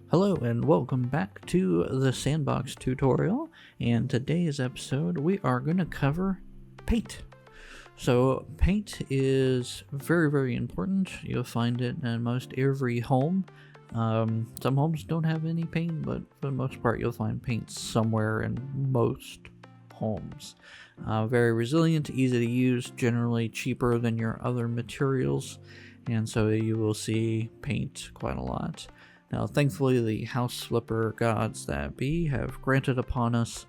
Hello and welcome back to the Sandbox tutorial, and today's episode we are going to cover paint. So paint is very important. You'll find it in most every home. Some homes don't have any paint, but for the most part you'll find paint somewhere in most homes. Very resilient, easy to use, generally cheaper than your other materials, and so you will see paint quite a lot. Now, thankfully, the house flipper gods that be have granted upon us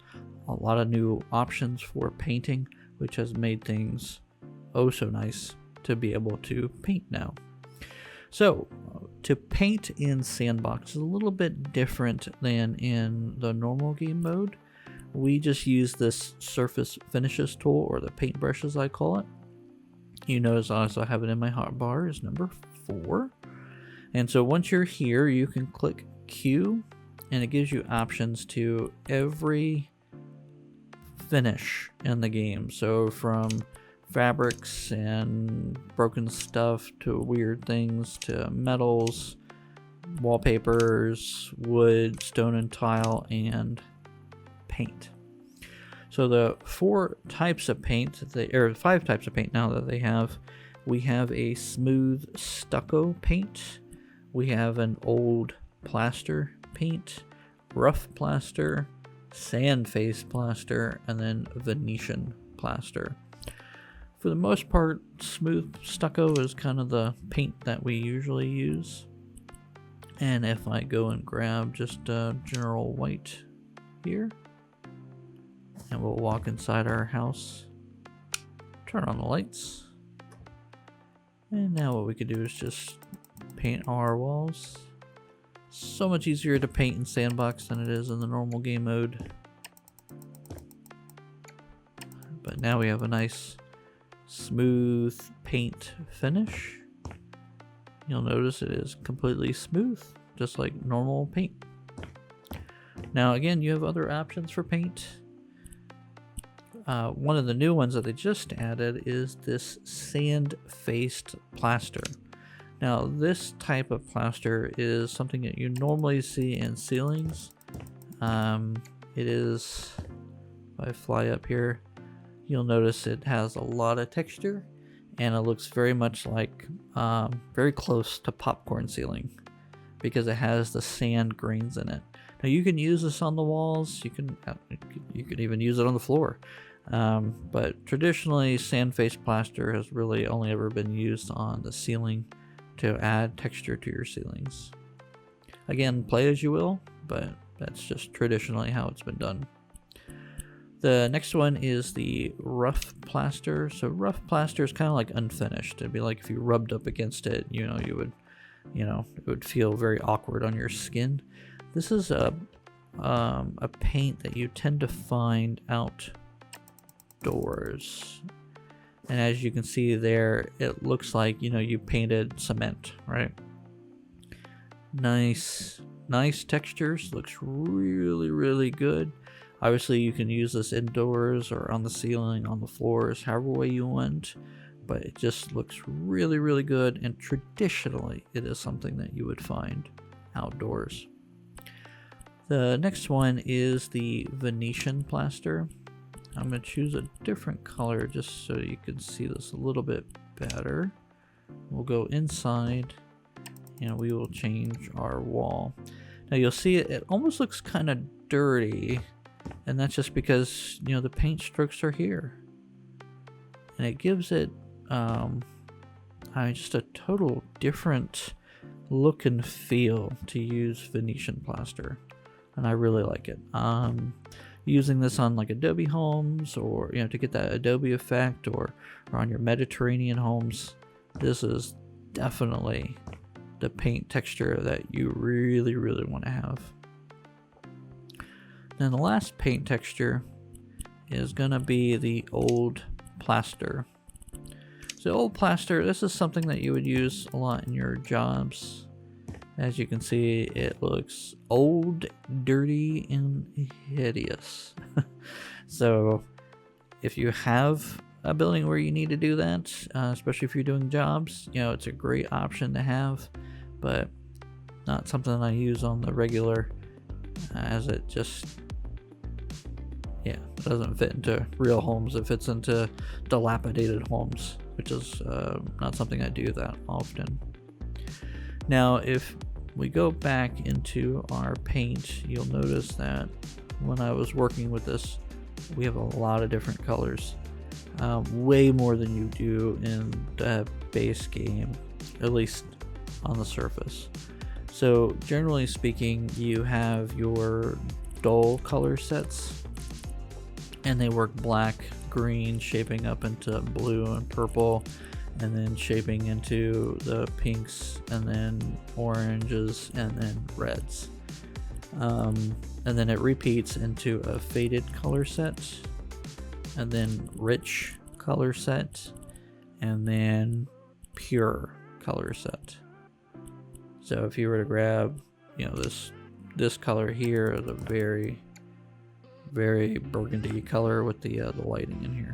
a lot of new options for painting, which has made things oh so nice to be able to paint now. So, to paint in Sandbox is a little bit different than in the normal game mode. We just use this surface finishes tool, or the paintbrush as I call it. You notice I also have it in my hotbar is number 4. And so once you're here, you can click Q, and it gives you options to every finish in the game. So from fabrics and broken stuff to weird things to metals, wallpapers, wood, stone and tile, and paint. So the 5 types of paint now that they have, we have a smooth stucco paint. We have an old plaster paint, rough plaster, sand face plaster, and then Venetian plaster. For the most part, smooth stucco is kind of the paint that we usually use. And if I go and grab just general white here, and we'll walk inside our house, turn on the lights, and now what we could do is just paint our walls. So much easier to paint in Sandbox than it is in the normal game mode. But now we have a nice smooth paint finish. You'll notice it is completely smooth, just like normal paint. Now again, you have other options for paint. One of the new ones that they just added is this sand-faced plaster. Now, this type of plaster is something that you normally see in ceilings. It is, if I fly up here, you'll notice it has a lot of texture, and it looks very much like, very close to popcorn ceiling, because it has the sand grains in it. Now, you can use this on the walls, you can even use it on the floor. But traditionally, sand-faced plaster has really only ever been used on the ceiling to add texture to your ceilings. Again, play as you will, but that's just traditionally how it's been done. The next one is the rough plaster. So rough plaster is kind of like unfinished. It'd be like if you rubbed up against it, it would feel very awkward on your skin. This is a paint that you tend to find outdoors. And as you can see there, it looks like, you painted cement, right? Nice textures, looks really good. Obviously, you can use this indoors or on the ceiling, on the floors, however way you want. But it just looks really good, and traditionally, it is something that you would find outdoors. The next one is the Venetian plaster. I'm going to choose a different color just so you can see this a little bit better. We'll go inside and we will change our wall. Now you'll see it almost looks kind of dirty, and that's just because, the paint strokes are here. And it gives it just a total different look and feel to use Venetian plaster. And I really like it. Using this on like Adobe homes, or to get that Adobe effect, or on your Mediterranean homes, this is definitely the paint texture that you really want to have. Then the last paint texture is gonna be the old plaster. So old plaster, this is something that you would use a lot in your jobs. As you can see, it looks old, dirty, and hideous. So if you have a building where you need to do that, especially if you're doing jobs, it's a great option to have. But not something I use on the regular, as it just, yeah, it doesn't fit into real homes. It fits into dilapidated homes, which is not something I do that often. Now, if we go back into our paint, you'll notice that when I was working with this, we have a lot of different colors, way more than you do in the base game, at least on the surface. So generally speaking, you have your dull color sets, and they work black, green, shaping up into blue and purple, and then shaping into the pinks, and then oranges, and then reds. And then it repeats into a faded color set, and then rich color set, and then pure color set. So if you were to grab, this color here, the very, very burgundy color with the lighting in here.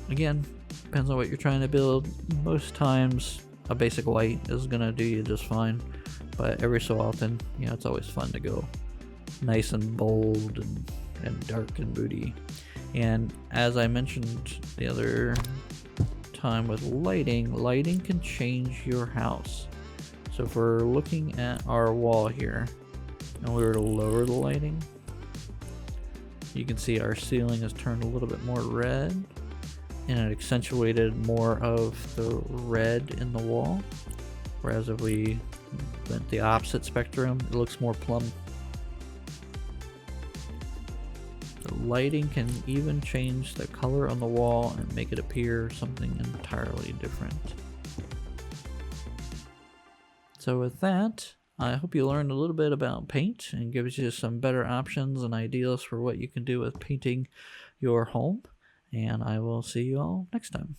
Again, depends on what you're trying to build. Most times a basic white is gonna do you just fine, but every so often, it's always fun to go nice and bold and dark and moody. And as I mentioned the other time with lighting can change your house. So if we're looking at our wall here and we were to lower the lighting, you can see our ceiling is turned a little bit more red, and it accentuated more of the red in the wall. Whereas if we went the opposite spectrum, it looks more plum. The lighting can even change the color on the wall and make it appear something entirely different. So with that, I hope you learned a little bit about paint and gives you some better options and ideas for what you can do with painting your home. And I will see you all next time.